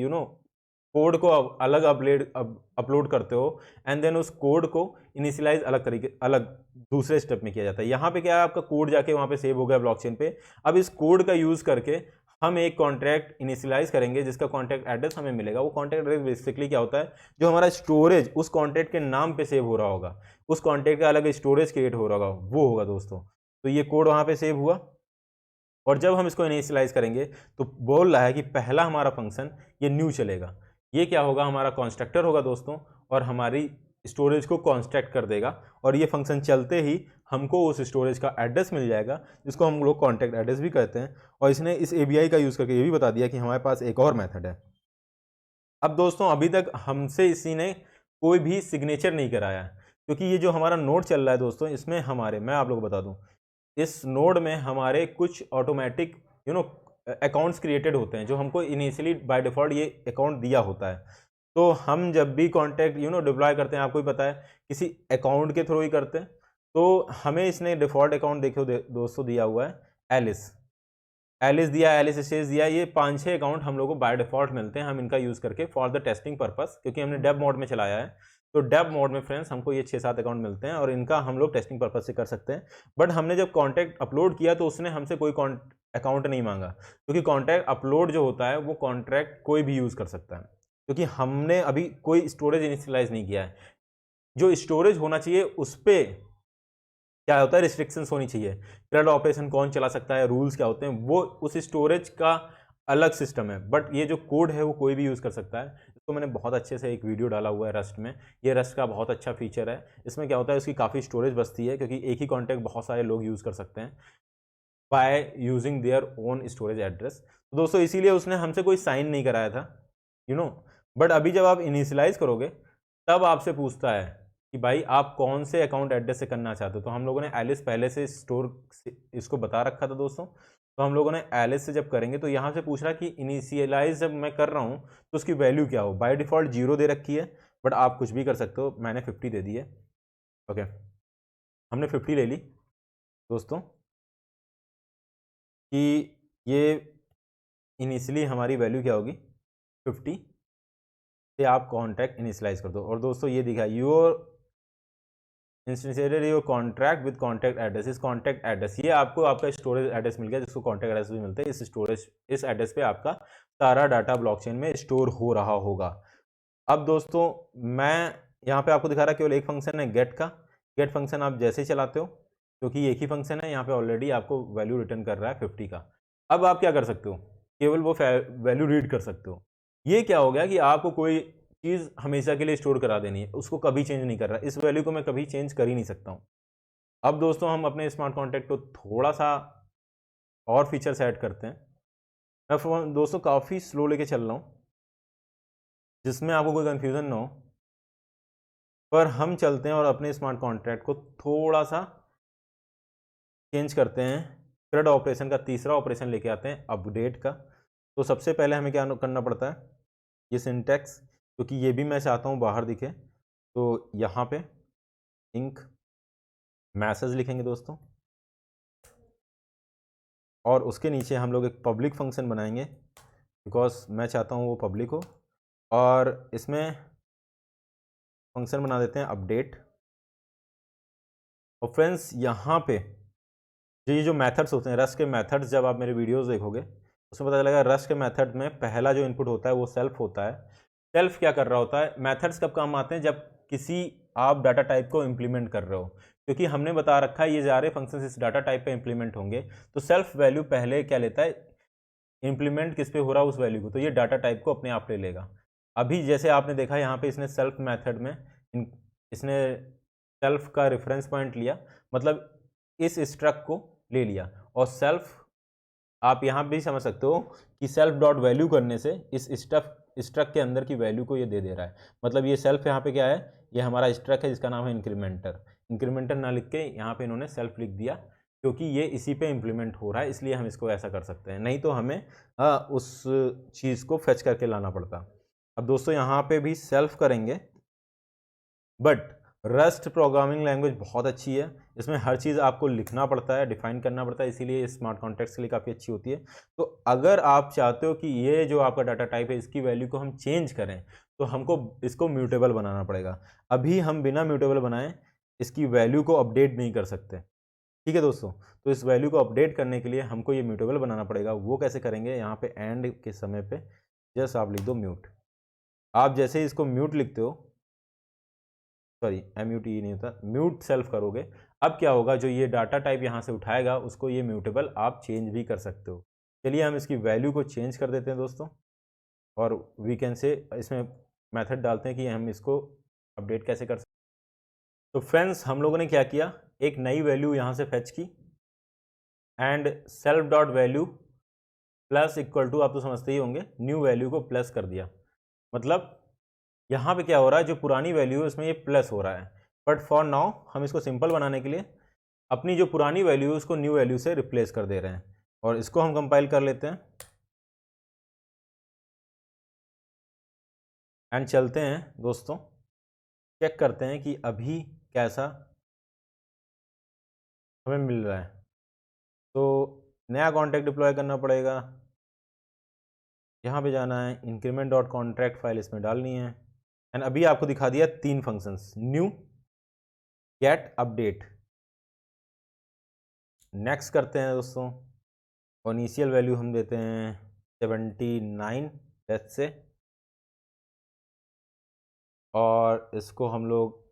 कोड को अलग अपलोड करते हो एंड देन उस कोड को इनिशियलाइज अलग दूसरे स्टेप में किया जाता है। यहाँ पे क्या है, आपका कोड जाके वहाँ पे सेव हो गया ब्लॉकचेन पे। अब इस कोड का यूज करके हम एक कॉन्ट्रैक्ट इनिशियलाइज करेंगे जिसका कॉन्ट्रैक्ट एड्रेस हमें मिलेगा। वो कॉन्ट्रैक्ट एड्रेस बेसिकली क्या होता है, जो हमारा स्टोरेज उस कॉन्ट्रैक्ट के नाम पे सेव हो रहा होगा, उस कॉन्ट्रैक्ट का अलग स्टोरेज क्रिएट हो रहा होगा, वो होगा दोस्तों। तो ये कोड वहाँ पे सेव हुआ और जब हम इसको इनिशियलाइज करेंगे तो बोल रहा है कि पहला हमारा फंक्शन ये न्यू चलेगा। ये क्या होगा, हमारा कंस्ट्रक्टर होगा दोस्तों और हमारी स्टोरेज को कॉन्स्ट्रक्ट कर देगा और ये फंक्शन चलते ही हमको उस स्टोरेज का एड्रेस मिल जाएगा, जिसको हम लोग कॉन्टैक्ट एड्रेस भी कहते हैं। और इसने इस एबीआई का यूज़ करके ये भी बता दिया कि हमारे पास एक और मेथड है। अब दोस्तों, अभी तक हमसे इसी ने कोई भी सिग्नेचर नहीं कराया है, क्योंकि ये जो हमारा नोड चल रहा है दोस्तों, इसमें हमारे, मैं आप लोग को बता दूं, इस नोड में हमारे कुछ ऑटोमेटिक अकाउंट्स क्रिएटेड होते हैं जो हमको इनिशियली बाय डिफॉल्ट ये अकाउंट दिया होता है। तो हम जब भी कॉन्टैक्ट डिप्लॉय करते हैं, आपको ही पता है किसी अकाउंट के थ्रू ही करते हैं। तो हमें इसने डिफॉल्ट अकाउंट देखो दोस्तों दिया हुआ है एलिस दिया, एलिस स्टेज दिया। ये 5-6 अकाउंट हम लोग को बाय डिफॉल्ट मिलते हैं, हम इनका यूज़ करके फॉर द टेस्टिंग पर्पस, क्योंकि हमने डेव मोड में चलाया है। तो डेव मोड में फ्रेंड्स हमको ये 6-7 अकाउंट मिलते हैं और इनका हम लोग टेस्टिंग पर्पस से कर सकते हैं। बट हमने जब कॉन्टैक्ट अपलोड किया तो उसने हमसे कोई अकाउंट नहीं मांगा, क्योंकि कॉन्टैक्ट अपलोड जो होता है वो कॉन्ट्रैक्ट कोई भी यूज़ कर सकता है, क्योंकि हमने अभी कोई स्टोरेज इनिशियलाइज नहीं किया है। जो स्टोरेज होना चाहिए उस पर क्या होता है, रिस्ट्रिक्शंस होनी चाहिए। CRUD ऑपरेशन कौन चला सकता है, रूल्स क्या होते हैं, वो उस स्टोरेज का अलग सिस्टम है। बट ये जो कोड है वो कोई भी यूज़ कर सकता है। इसको मैंने बहुत अच्छे से एक वीडियो डाला हुआ है रस्ट में। ये रस्ट का बहुत अच्छा फीचर है। इसमें क्या होता है, उसकी काफ़ी स्टोरेज बचती है, क्योंकि एक ही कॉन्टैक्ट बहुत सारे लोग यूज़ कर सकते हैं by using their own storage address. तो दोस्तों, इसीलिए उसने हमसे कोई साइन नहीं कराया था बट अभी जब आप इनिशियलाइज करोगे तब आपसे पूछता है कि भाई आप कौन से अकाउंट एड्रेस से करना चाहते हो। तो हम लोगों ने एलिस पहले से स्टोर इसको बता रखा था दोस्तों। तो हम लोगों ने एलिस से जब करेंगे तो यहाँ से पूछ रहा कि इनिशियलाइज जब मैं कर रहा हूँ तो उसकी वैल्यू क्या हो। बाय डिफॉल्ट 0 दे रखी है, बट आप कुछ भी कर सकते हो। मैंने 50 दे दी है। ओके, हमने 50 ले ली दोस्तों कि ये इनिशियली हमारी वैल्यू क्या होगी 50 से आप कॉन्टैक्ट इनिशियलाइज कर दो। और दोस्तों ये दिखा your instantiated your contract with contract address. इस कॉन्टैक्ट एड्रेस, ये आपको आपका स्टोरेज एड्रेस मिल गया, जिसको कॉन्टैक्ट एड्रेस भी मिलते हैं। इस एड्रेस पे आपका सारा डाटा ब्लॉकचेन में स्टोर हो रहा होगा। अब दोस्तों, मैं यहाँ पे आपको दिखा रहा केवल एक फंक्शन है गेट का। गेट फंक्शन आप जैसे ही चलाते हो, क्योंकि एक ही फंक्शन है, यहाँ पे ऑलरेडी आपको वैल्यू रिटर्न कर रहा है 50 का। अब आप क्या कर सकते हो, केवल वो वैल्यू रीड कर सकते हो। ये क्या हो गया कि आपको कोई चीज़ हमेशा के लिए स्टोर करा देनी है, उसको कभी चेंज नहीं कर रहा, इस वैल्यू को मैं कभी चेंज कर ही नहीं सकता हूँ। अब दोस्तों हम अपने स्मार्ट कॉन्ट्रैक्ट को थोड़ा सा और फीचर्स ऐड करते हैं। मैं फ़ोन दोस्तों काफ़ी स्लो लेके चल रहा हूँ, जिसमें आपको कोई कन्फ्यूज़न ना हो, पर हम चलते हैं और अपने स्मार्ट कॉन्ट्रैक्ट को थोड़ा सा चेंज करते हैं। CRUD ऑपरेशन का तीसरा ऑपरेशन लेके आते हैं, अपडेट का। तो सबसे पहले हमें क्या करना पड़ता है, ये सिंटैक्स, क्योंकि ये भी मैं चाहता हूँ बाहर दिखे, तो यहाँ पे इंक मैसेज लिखेंगे दोस्तों, और उसके नीचे हम लोग एक पब्लिक फंक्शन बनाएंगे, बिकॉज मैं चाहता हूँ वो पब्लिक हो। और इसमें फंक्शन बना देते हैं अपडेट। और फ्रेंड्स यहाँ पे ये जो मेथड्स होते हैं, रस्ट के मेथड्स, जब आप मेरे वीडियोस देखोगे उसमें पता चलेगा रस्ट के मेथड में पहला जो इनपुट होता है वो सेल्फ होता है। सेल्फ क्या कर रहा होता है, मेथड्स कब काम आते हैं, जब किसी आप डाटा टाइप को इम्प्लीमेंट कर रहे हो, क्योंकि हमने बता रखा है ये सारे फंक्शंस इस डाटा टाइप पे इम्प्लीमेंट होंगे। तो सेल्फ वैल्यू पहले क्या लेता है, इम्प्लीमेंट किस पे हो रहा है उस वैल्यू को, तो ये डाटा टाइप को अपने आप ले लेगा। अभी जैसे आपने देखा यहाँ पे इसने सेल्फ मेथड में इसने सेल्फ का रेफरेंस पॉइंट लिया, मतलब इस स्ट्रक्ट को ले लिया। और सेल्फ आप यहाँ भी समझ सकते हो कि सेल्फ डॉट वैल्यू करने से इस स्ट्रक्ट के अंदर की वैल्यू को ये दे दे रहा है। मतलब ये सेल्फ यहाँ पे क्या है, ये हमारा स्ट्रक्ट है जिसका नाम है इंक्रीमेंटर। इंक्रीमेंटर ना लिख के यहाँ पे इन्होंने सेल्फ लिख दिया, क्योंकि ये इसी पे इम्प्लीमेंट हो रहा है, इसलिए हम इसको ऐसा कर सकते हैं, नहीं तो हमें उस चीज़ को फेच करके लाना पड़ता। अब दोस्तों यहाँ पे भी सेल्फ करेंगे, बट रस्ट प्रोग्रामिंग लैंग्वेज बहुत अच्छी है, इसमें हर चीज़ आपको लिखना पड़ता है, डिफाइन करना पड़ता है, इसीलिए स्मार्ट कॉन्टेक्स्ट के लिए काफ़ी अच्छी होती है। तो अगर आप चाहते हो कि ये जो आपका डाटा टाइप है इसकी वैल्यू को हम चेंज करें, तो हमको इसको म्यूटेबल बनाना पड़ेगा। अभी हम बिना म्यूटेबल बनाए इसकी वैल्यू को अपडेट नहीं कर सकते, ठीक है दोस्तों। तो इस वैल्यू को अपडेट करने के लिए हमको ये म्यूटेबल बनाना पड़ेगा। वो कैसे करेंगे, यहाँ पे एंड के समय पे जस्ट आप लिख दो म्यूट। आप जैसे ही इसको म्यूट लिखते हो, सॉरी MUT नहीं होता, म्यूट सेल्फ करोगे, अब क्या होगा, जो ये डाटा टाइप यहाँ से उठाएगा उसको ये म्यूटेबल आप चेंज भी कर सकते हो। चलिए हम इसकी वैल्यू को चेंज कर देते हैं दोस्तों, और वी कैन से इसमें मेथड डालते हैं कि हम इसको अपडेट कैसे कर सकते हैं। तो फ्रेंड्स हम लोगों ने क्या किया, एक नई वैल्यू यहाँ से फेच की, and self dot value plus equal to, आप तो समझते ही होंगे, न्यू वैल्यू को प्लस कर दिया। मतलब यहाँ पे क्या हो रहा है, जो पुरानी वैल्यू है उसमें ये प्लस हो रहा है, बट फॉर नाउ हम इसको सिंपल बनाने के लिए अपनी जो पुरानी वैल्यू है उसको न्यू वैल्यू से रिप्लेस कर दे रहे हैं। और इसको हम कंपाइल कर लेते हैं एंड चलते हैं दोस्तों, चेक करते हैं कि अभी कैसा हमें मिल रहा है। तो नया कॉन्ट्रैक्ट डिप्लॉय करना पड़ेगा, यहाँ पे जाना है, इंक्रीमेंट डॉट कॉन्ट्रैक्ट फाइल इसमें डालनी है, एंड अभी आपको दिखा दिया 3 functions, new, get, update. Next करते हैं दोस्तों, और इनिशियल वैल्यू हम देते हैं 79 लेट्स से, और इसको हम लोग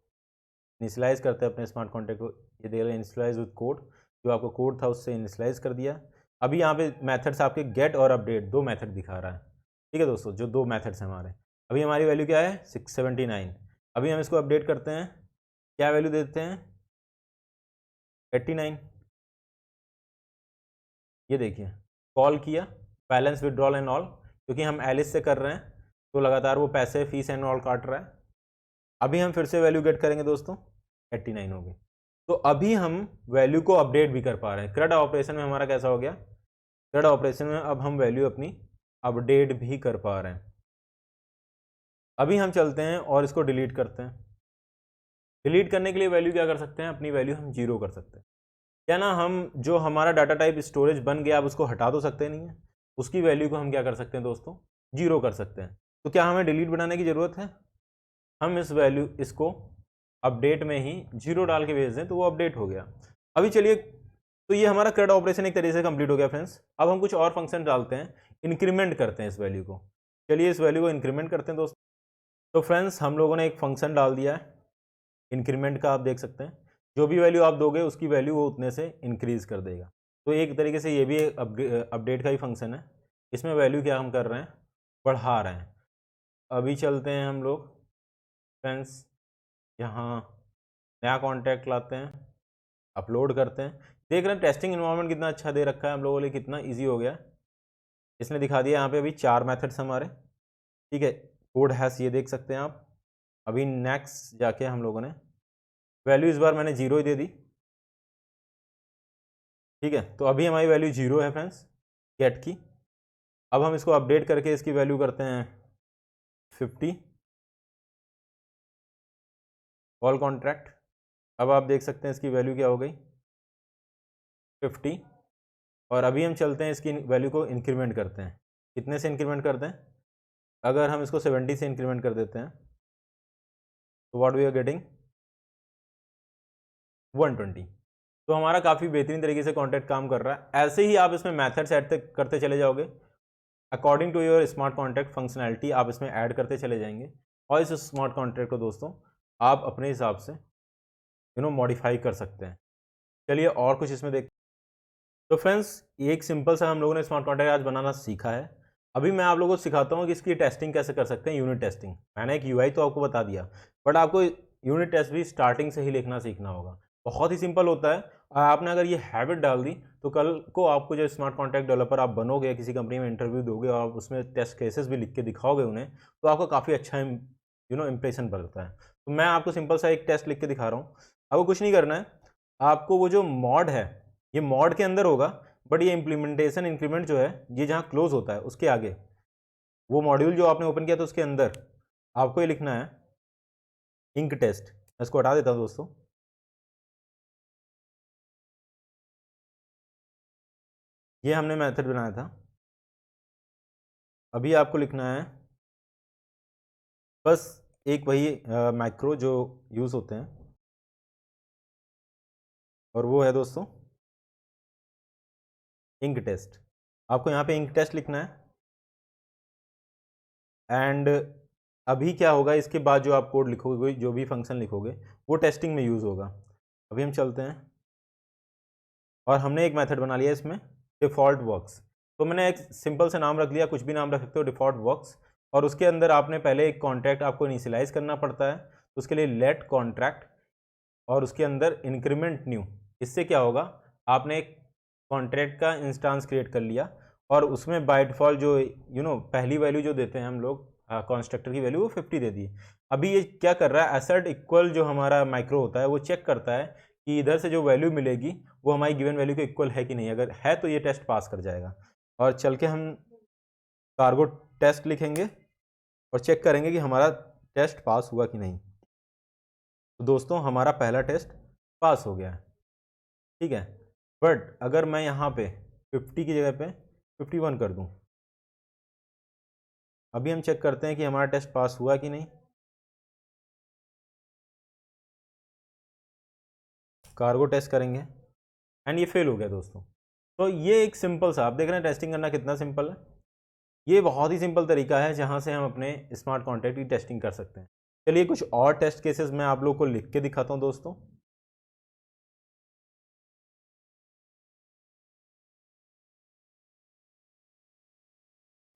इनिशियलाइज करते हैं अपने स्मार्ट कॉन्ट्रैक्ट को। ये दे रहे हैं इनिशियलाइज विद कोड, जो आपको कोड था उससे इनिशियलाइज कर दिया। अभी यहाँ पे मेथड्स आपके गेट और अपडेट 2 मेथड दिखा रहा है, ठीक है दोस्तों, जो 2 मेथड्स हैं हमारे। अभी हमारी वैल्यू क्या है, 679। अभी हम इसको अपडेट करते हैं, क्या वैल्यू देते हैं, 89। ये देखिए, कॉल किया, बैलेंस विड्रॉल एंड ऑल, क्योंकि हम एलिस से कर रहे हैं तो लगातार वो पैसे फीस एंड ऑल काट रहा है। अभी हम फिर से वैल्यू गेट करेंगे दोस्तों, 89 होगी। तो अभी हम वैल्यू को अपडेट भी कर पा रहे हैं। CRUD ऑपरेशन में हमारा कैसा हो गया, CRUD ऑपरेशन में अब हम वैल्यू अपनी अपडेट भी कर पा रहे हैं। अभी हम चलते हैं और इसको डिलीट करते हैं। डिलीट करने के लिए वैल्यू क्या कर सकते हैं, अपनी वैल्यू हम 0 कर सकते हैं। क्या ना, हम जो हमारा डाटा टाइप स्टोरेज बन गया अब उसको हटा तो सकते नहीं है, उसकी वैल्यू को हम क्या कर सकते हैं दोस्तों, 0 कर सकते हैं। तो क्या हमें डिलीट बनाने की ज़रूरत है, हम इस वैल्यू इसको अपडेट में ही 0 डाल के भेज दें तो वो अपडेट हो गया। अभी चलिए, तो ये हमारा CRUD ऑपरेशन एक तरीके से कंप्लीट हो गया फ्रेंड्स। अब हम कुछ और फंक्शन डालते हैं, इंक्रीमेंट करते हैं इस वैल्यू को। चलिए इस वैल्यू को इंक्रीमेंट करते हैं दोस्तों। तो फ्रेंड्स हम लोगों ने एक फंक्शन डाल दिया है इंक्रीमेंट का, आप देख सकते हैं जो भी वैल्यू आप दोगे उसकी वैल्यू वो उतने से इंक्रीज कर देगा। तो एक तरीके से ये भी अपडेट का ही फंक्शन है। इसमें वैल्यू क्या हम कर रहे हैं, बढ़ा रहे हैं। अभी चलते हैं हम लोग फ्रेंड्स, यहाँ नया कॉन्टैक्ट लाते हैं, अपलोड करते हैं। देख रहे हैं टेस्टिंग इन्वायरमेंट कितना अच्छा दे रखा है हम लोगों के लिए, कितना ईजी हो गया। इसने दिखा दिया यहाँ पे अभी 4 मेथड्स हमारे, ठीक है। कोड हैश ये देख सकते हैं आप। अभी नेक्स्ट जाके हम लोगों ने वैल्यू इस बार मैंने 0 ही दे दी, ठीक है। तो अभी हमारी वैल्यू 0 है फ्रेंड्स गेट की। अब हम इसको अपडेट करके इसकी वैल्यू करते हैं 50 कॉल कॉन्ट्रैक्ट। अब आप देख सकते हैं इसकी वैल्यू क्या हो गई 50। और अभी हम चलते हैं इसकी वैल्यू को इंक्रीमेंट करते हैं। कितने से इंक्रीमेंट करते हैं, अगर हम इसको 70 से इंक्रीमेंट कर देते हैं तो व्हाट वी आर गेटिंग 120। तो हमारा काफ़ी बेहतरीन तरीके से कॉन्टैक्ट काम कर रहा है। ऐसे ही आप इसमें मैथड्स ऐड करते चले जाओगे, according to your smart contact functionality आप इसमें ऐड करते चले जाएंगे। और इस स्मार्ट कॉन्टैक्ट को दोस्तों आप अपने हिसाब से मॉडिफाई कर सकते हैं। चलिए और कुछ इसमें देख। तो फ्रेंड्स एक सिंपल सा हम लोगों ने स्मार्ट कॉन्टैक्ट आज बनाना सीखा है। अभी मैं आप लोगों को सिखाता हूँ कि इसकी टेस्टिंग कैसे कर सकते हैं, यूनिट टेस्टिंग। मैंने एक यूआई तो आपको बता दिया, बट आपको यूनिट टेस्ट भी स्टार्टिंग से ही लिखना सीखना होगा। बहुत ही सिंपल होता है। आपने अगर ये हैबिट डाल दी तो कल को आपको जो स्मार्ट कॉन्टैक्ट डेवलपर आप बनोगे, किसी कंपनी में इंटरव्यू दोगे और उसमें टेस्ट केसेस भी लिख के दिखाओगे उन्हें, तो आपको काफ़ी अच्छा इंप्रेशन पड़ता है। तो मैं आपको सिंपल सा एक टेस्ट लिख के दिखा रहा हूँ। आपको कुछ नहीं करना है, आपको वो जो मॉड है ये मॉड के अंदर होगा, बट ये इम्प्लीमेंटेशन इंक्रीमेंट जो है ये जहाँ क्लोज होता है उसके आगे, वो मॉड्यूल जो आपने ओपन किया था उसके अंदर आपको ये लिखना है इंक टेस्ट। मैं इसको हटा देता हूँ दोस्तों। ये हमने मेथड बनाया था। अभी आपको लिखना है बस एक वही मैक्रो जो यूज़ होते हैं, और वो है दोस्तों इंक टेस्ट। आपको यहाँ पे इंक टेस्ट लिखना है। एंड अभी क्या होगा, इसके बाद जो आप कोड लिखोगे, जो भी फंक्शन लिखोगे, वो टेस्टिंग में यूज़ होगा। अभी हम चलते हैं और हमने एक मेथड बना लिया इसमें डिफ़ॉल्ट वर्क्स। तो मैंने एक सिंपल से नाम रख लिया, कुछ भी नाम रख सकते हो, डिफ़ॉल्ट वर्क्स। और उसके अंदर आपने पहले एक कॉन्ट्रैक्ट आपको इनिशियलाइज करना पड़ता है, तो उसके लिए लेट कॉन्ट्रैक्ट और उसके अंदर इंक्रीमेंट न्यू। इससे क्या होगा, आपने एक कॉन्ट्रैक्ट का इंस्टांस क्रिएट कर लिया और उसमें बाय डिफ़ॉल्ट जो पहली वैल्यू जो देते हैं हम लोग कंस्ट्रक्टर की वैल्यू वो 50 दे दी। अभी ये क्या कर रहा है, एसेट इक्वल जो हमारा माइक्रो होता है वो चेक करता है कि इधर से जो वैल्यू मिलेगी वो हमारी गिवन वैल्यू के इक्वल है कि नहीं। अगर है तो ये टेस्ट पास कर जाएगा। और चल के हम कार्गो टेस्ट लिखेंगे और चेक करेंगे कि हमारा टेस्ट पास हुआ कि नहीं। तो दोस्तों हमारा पहला टेस्ट पास हो गया है, ठीक है। बट अगर मैं यहाँ पे 50 की जगह पे 51 कर दूँ, अभी हम चेक करते हैं कि हमारा टेस्ट पास हुआ कि नहीं। कार्गो टेस्ट करेंगे एंड ये फेल हो गया दोस्तों। तो ये एक सिंपल सा, आप देख रहे हैं टेस्टिंग करना कितना सिंपल है। ये बहुत ही सिंपल तरीका है जहाँ से हम अपने स्मार्ट कॉन्टैक्ट की टेस्टिंग कर सकते हैं। चलिए कुछ और टेस्ट केसेस मैं आप लोग को लिख के दिखाता हूँ दोस्तों।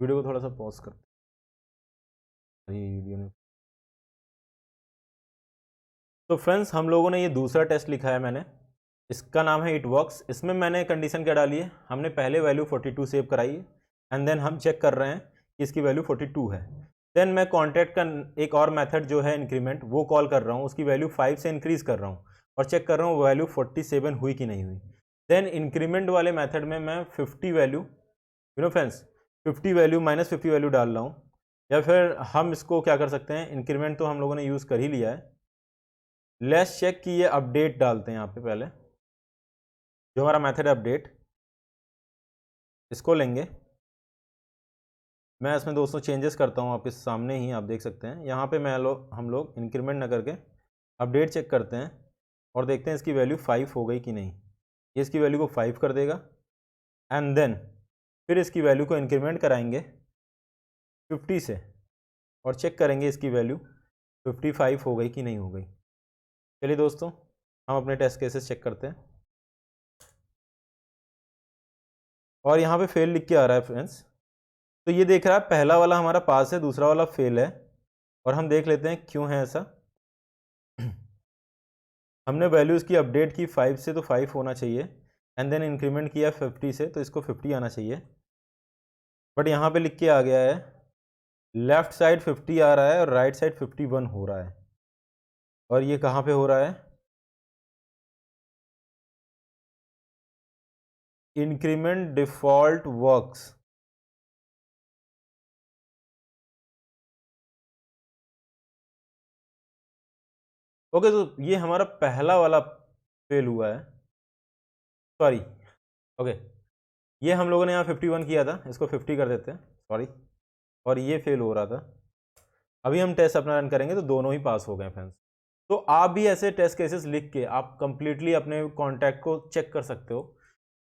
वीडियो को थोड़ा सा पॉज कर, अरे वीडियो ने। तो फ्रेंड्स हम लोगों ने ये दूसरा टेस्ट लिखा है मैंने, इसका नाम है इट वर्क्स। इसमें मैंने कंडीशन क्या डाली है, हमने पहले वैल्यू 42 सेव कराई है एंड देन हम चेक कर रहे हैं कि इसकी वैल्यू 42 है। देन मैं कॉन्टैक्ट का एक और मेथड जो है इंक्रीमेंट वो कॉल कर रहा हूँ, उसकी वैल्यू 5 से इंक्रीज कर रहा हूँ और चेक कर रहा हूँ वैल्यू 47 हुई कि नहीं हुई। देन इंक्रीमेंट वाले मेथड में मैं 50 value friends 50 value minus 50 value डाल रहा हूँ। या फिर हम इसको क्या कर सकते हैं, इंक्रीमेंट तो हम लोगों ने यूज़ कर ही लिया है, लेट्स चेक कि ये अपडेट डालते हैं यहाँ पे। पहले जो हमारा मेथड है अपडेट, इसको लेंगे। मैं इसमें दोस्तों चेंजेस करता हूँ आपके सामने ही, आप देख सकते हैं यहाँ पे हम लोग इंक्रीमेंट ना करके अपडेट चेक करते हैं और देखते हैं इसकी वैल्यू 5 हो गई कि नहीं। ये इसकी वैल्यू को 5 कर देगा एंड देन फिर इसकी वैल्यू को इंक्रीमेंट कराएंगे 50 से और चेक करेंगे इसकी वैल्यू 55 हो गई कि नहीं हो गई। चलिए दोस्तों हम अपने टेस्ट केसेस चेक करते हैं। और यहाँ पे फेल लिख के आ रहा है फ्रेंड्स। तो ये देख रहा है पहला वाला हमारा पास है, दूसरा वाला फेल है, और हम देख लेते हैं क्यों है ऐसा। हमने वैल्यूज़ की अपडेट की 5 से, तो 5 होना चाहिए, एंड देन इंक्रीमेंट किया 50 से, तो इसको 50 आना चाहिए। बट यहाँ पे लिख के आ गया है लेफ्ट साइड 50 आ रहा है और राइट साइड 51 हो रहा है। और ये कहाँ पे हो रहा है? Increment default works. ओके, तो ये हमारा पहला वाला फेल हुआ है, सॉरी। ओके, ये हम लोगों ने यहाँ 51 किया था, इसको 50 कर देते हैं, सॉरी। और ये फेल हो रहा था। अभी हम टेस्ट अपना रन करेंगे तो दोनों ही पास हो गए फ्रेंड्स। तो आप भी ऐसे टेस्ट केसेस लिख के आप कंप्लीटली अपने कॉन्टैक्ट को चेक कर सकते हो।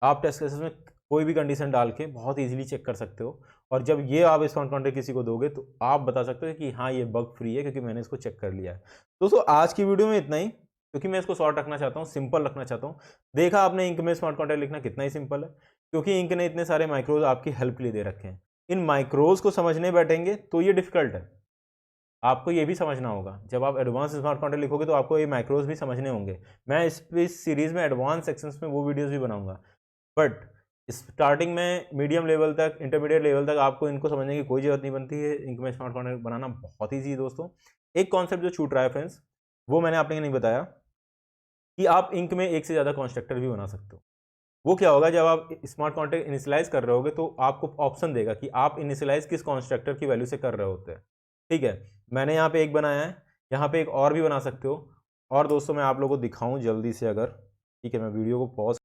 आप टेस्ट केसेस में कोई भी कंडीशन डाल के बहुत इजीली चेक कर सकते हो, और जब ये आप स्मार्ट कॉन्टैक्ट किसी को दोगे तो आप बता सकते हो कि हाँ ये बग फ्री है, क्योंकि मैंने इसको चेक कर लिया है। दोस्तों आज की वीडियो में इतना ही, क्योंकि मैं इसको शॉर्ट रखना चाहता हूँ, सिंपल रखना चाहता हूँ। देखा आपने इंक में स्मार्ट कॉन्टैक्ट लिखना कितना ही सिंपल है, क्योंकि इंक ने इतने सारे माइक्रोज आपकी हेल्प के लिए दे रखे हैं। इन माइक्रोज को समझने बैठेंगे तो ये डिफिकल्ट है। आपको ये भी समझना होगा, जब आप एडवांस स्मार्ट कॉन्टैक्ट लिखोगे तो आपको ये माइक्रोज भी समझने होंगे। मैं इस सीरीज में एडवांस सेक्शंस में वो वीडियोस भी बनाऊंगा, बट स्टार्टिंग में मीडियम लेवल तक, इंटरमीडिएट लेवल तक आपको इनको समझने की कोई जरूरत नहीं बनती है। इंक में स्मार्ट कॉन्टैक्ट बनाना बहुत ईजी है दोस्तों। एक कॉन्सेप्ट जो छूट रहा है फ्रेंड्स, वो मैंने आपने नहीं बताया, कि आप इंक में एक से ज़्यादा कॉन्स्ट्रक्टर भी बना सकते हो। वो क्या होगा, जब आप स्मार्ट कॉन्टैक्ट इनिशियलाइज कर रहे होगे तो आपको ऑप्शन देगा कि आप इनिशियलाइज किस कॉन्स्ट्रक्टर की वैल्यू से कर रहे होते हैं। ठीक है, मैंने यहाँ पे एक बनाया है, यहाँ पे एक और भी बना सकते हो। और दोस्तों मैं आप लोगों को दिखाऊं जल्दी से, अगर ठीक है मैं वीडियो को पॉज।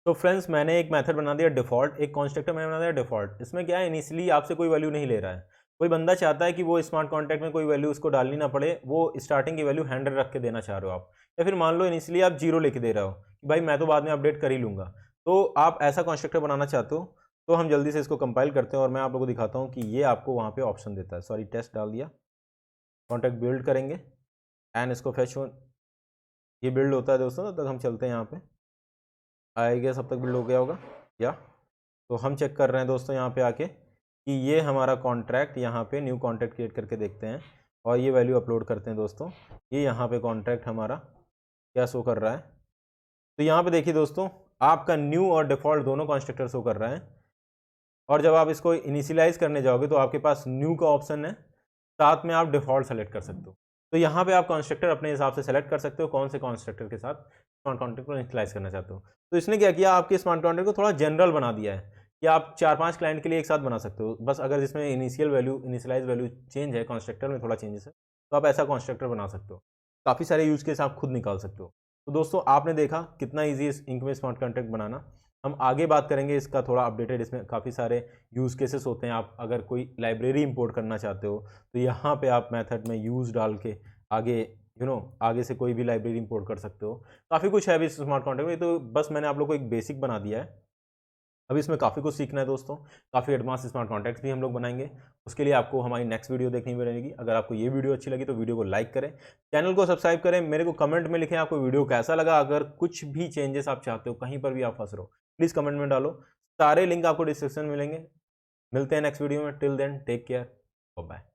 तो फ्रेंड्स मैंने एक मेथड बना दिया डिफॉल्ट, एक कॉन्स्ट्रक्टर मैंने बना दिया डिफॉल्ट। इसमें क्या है, इनिशियली आपसे कोई वैल्यू नहीं ले रहा है। कोई बंदा चाहता है कि वो स्मार्ट कॉन्टैक्ट में कोई वैल्यू उसको डालनी ना पड़े, वो स्टार्टिंग की वैल्यू 100 रख के देना चाह रहे हो आप, या फिर मान लो इनिशियली आप 0 लिख दे रहे हो कि भाई मैं तो बाद में अपडेट कर ही लूँगा। तो आप ऐसा कॉन्स्ट्रक्टर बनाना चाहते हो, तो हम जल्दी से इसको कंपाइल करते हैं और मैं आप लोगों को दिखाता हूँ कि ये आपको वहाँ पर ऑप्शन देता है। सॉरी, टेस्ट डाल दिया। कॉन्टैक्ट बिल्ड करेंगे एंड इसको फैच हो, ये बिल्ड होता है दोस्तों, तब तक हम चलते हैं। यहाँ पे आएगा, सब तक बिल्ड हो गया होगा या? तो हम चेक कर रहे हैं दोस्तों यहाँ पे आके कि ये हमारा कॉन्ट्रैक्ट, यहाँ पे न्यू कॉन्ट्रैक्ट क्रिएट करके देखते हैं और ये वैल्यू अपलोड करते हैं दोस्तों। ये यहाँ पे कॉन्ट्रैक्ट हमारा क्या शो कर रहा है, तो यहाँ पे देखिए दोस्तों, आपका न्यू और डिफॉल्ट दोनों कॉन्स्ट्रक्टर शो कर रहे हैं। और जब आप इसको इनिशियलाइज करने जाओगे तो आपके पास न्यू का ऑप्शन है, साथ में आप डिफॉल्ट सेलेक्ट कर सकते हो। तो यहाँ पे आप कॉन्स्ट्रक्टर अपने हिसाब से सेलेक्ट कर सकते हो, कौन से कॉन्स्ट्रक्टर के साथ स्मार्ट कॉन्ट्रैक्ट को इनिशियलाइज करना चाहते हो। तो इसने क्या किया, आपके स्मार्ट कॉन्ट्रैक्ट को थोड़ा जनरल बना दिया है कि आप 4-5 क्लाइंट के लिए एक साथ बना सकते हो। बस अगर जिसमें इनिशियलाइज वैल्यू चेंज है, कॉन्स्ट्रक्टर में थोड़ा चेंजेस है, तो आप ऐसा कॉन्स्ट्रक्टर बना सकते हो। काफ़ी सारे यूज केस आप खुद निकाल सकते हो। तो दोस्तों आपने देखा कितना ईजी है इंक में स्मार्ट कॉन्ट्रैक्ट बनाना। हम आगे बात करेंगे इसका थोड़ा अपडेटेड, इसमें काफ़ी सारे यूज़ केसेस होते हैं। आप अगर कोई लाइब्रेरी इंपोर्ट करना चाहते हो तो यहाँ पे आप मेथड में यूज़ डाल के आगे आगे से कोई भी लाइब्रेरी इंपोर्ट कर सकते हो। काफ़ी कुछ है अभी स्मार्ट कॉन्ट्रैक्ट में, तो बस मैंने आप लोग को एक बेसिक बना दिया है। अभी इसमें काफ़ी कुछ सीखना है दोस्तों, काफ़ी एडवांस स्मार्ट कॉन्टैक्ट्स भी हम लोग बनाएंगे। उसके लिए आपको हमारी नेक्स्ट वीडियो देखनी पड़ेगी। अगर आपको ये वीडियो अच्छी लगी तो वीडियो को लाइक करें, चैनल को सब्सक्राइब करें, मेरे को कमेंट में लिखें आपको वीडियो कैसा लगा। अगर कुछ भी चेंजेस आप चाहते हो, कहीं पर भी आप फंस रहे हो, प्लीज़ कमेंट में डालो। सारे लिंक आपको डिस्क्रिप्शन में मिलेंगे। मिलते हैं नेक्स्ट वीडियो में। Till then take care, bye bye.